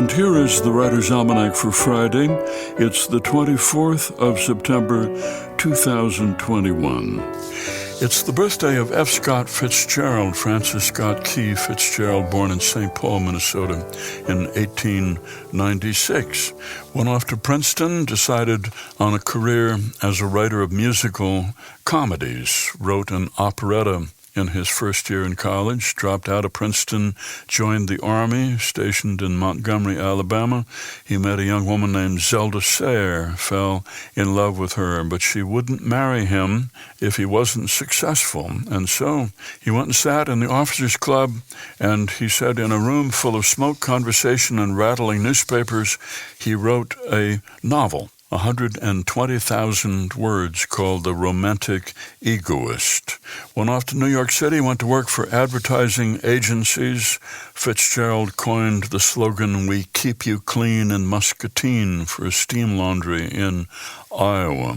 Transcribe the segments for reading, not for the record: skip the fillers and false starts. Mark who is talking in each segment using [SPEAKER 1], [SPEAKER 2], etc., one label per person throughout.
[SPEAKER 1] And here is the Writer's Almanac for Friday. It's the 24th of September, 2021. It's the birthday of F. Scott Fitzgerald, Francis Scott Key Fitzgerald, born in St. Paul, Minnesota in 1896. Went off to Princeton, decided on a career as a writer of musical comedies, wrote an operetta in his first year in college, dropped out of Princeton, joined the Army, stationed in Montgomery, Alabama. He met a young woman named Zelda Sayre, fell in love with her, but she wouldn't marry him if he wasn't successful. And so he went and sat in the officers' club, and he said in a room full of smoke, conversation, and rattling newspapers, he wrote a novel. 120,000 words, called The Romantic Egoist. Went off to New York City, went to work for advertising agencies. Fitzgerald coined the slogan, "We keep you clean in Muscatine," for a steam laundry in Iowa.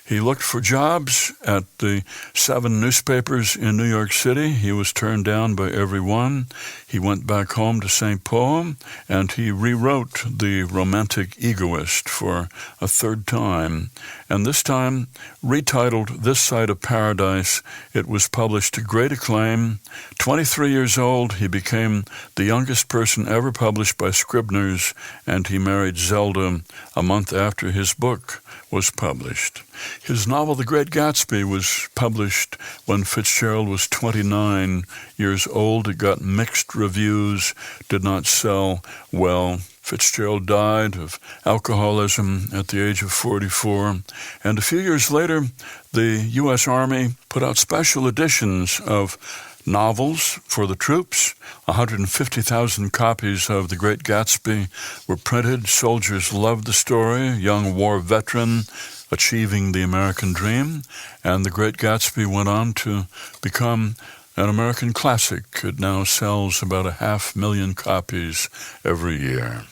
[SPEAKER 1] He looked for jobs at the 7 newspapers in New York City. He was turned down by every one. He went back home to St. Paul, and he rewrote The Romantic Egoist for a third time, and this time retitled This Side of Paradise. It was published to great acclaim. 23 years old, he became the youngest person ever published by Scribner's, and he married Zelda a month after his book was published. His novel, The Great Gatsby, was published when Fitzgerald was 29 years old. It got mixed reviews, did not sell well. Fitzgerald died of alcoholism at the age of 44. And a few years later, the U.S. Army put out special editions of novels for the troops. 150,000 copies of The Great Gatsby were printed. Soldiers loved the story. Young war veteran achieving the American dream. And The Great Gatsby went on to become an American classic. It now sells about 500,000 copies every year.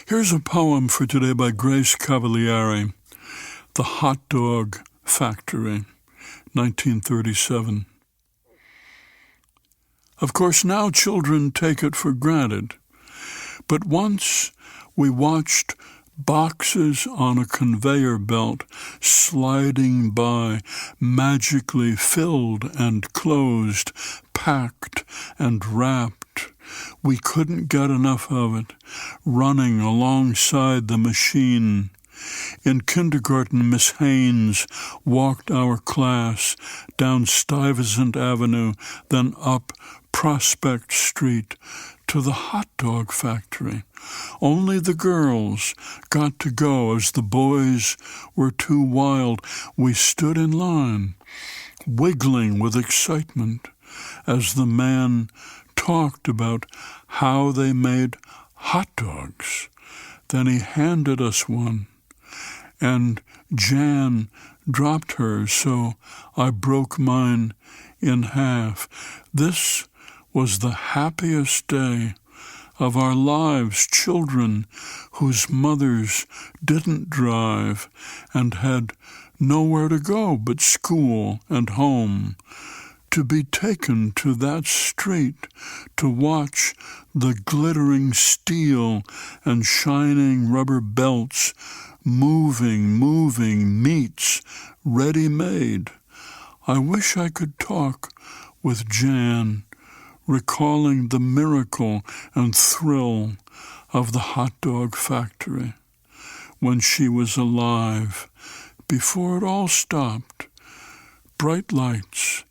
[SPEAKER 1] Here's a poem for today by Grace Cavalieri, The Hot Dog Factory, 1937. Of course, now children take it for granted, but once we watched boxes on a conveyor belt sliding by, magically filled and closed, packed and wrapped. We couldn't get enough of it, running alongside the machine. In kindergarten, Miss Haynes walked our class down Stuyvesant Avenue, then up Prospect Street to the hot dog factory. Only the girls got to go as the boys were too wild. We stood in line, wiggling with excitement as the man talked about how they made hot dogs. Then he handed us one, and Jan dropped hers, so I broke mine in half. This was the happiest day of our lives. Children whose mothers didn't drive and had nowhere to go but school and home, to be taken to that street to watch the glittering steel and shining rubber belts moving meats ready-made. I wish I could talk with Jan, recalling the miracle and thrill of the hot dog factory when she was alive, before it all stopped. Bright lights,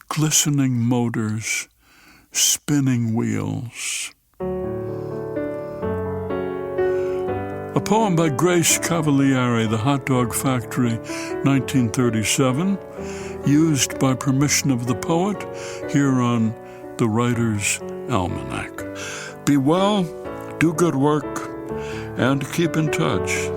[SPEAKER 1] glistening motors, spinning wheels. A poem by Grace Cavalieri, The Hot Dog Factory, 1937, used by permission of the poet here on the Writer's Almanac. Be well, do good work, and keep in touch.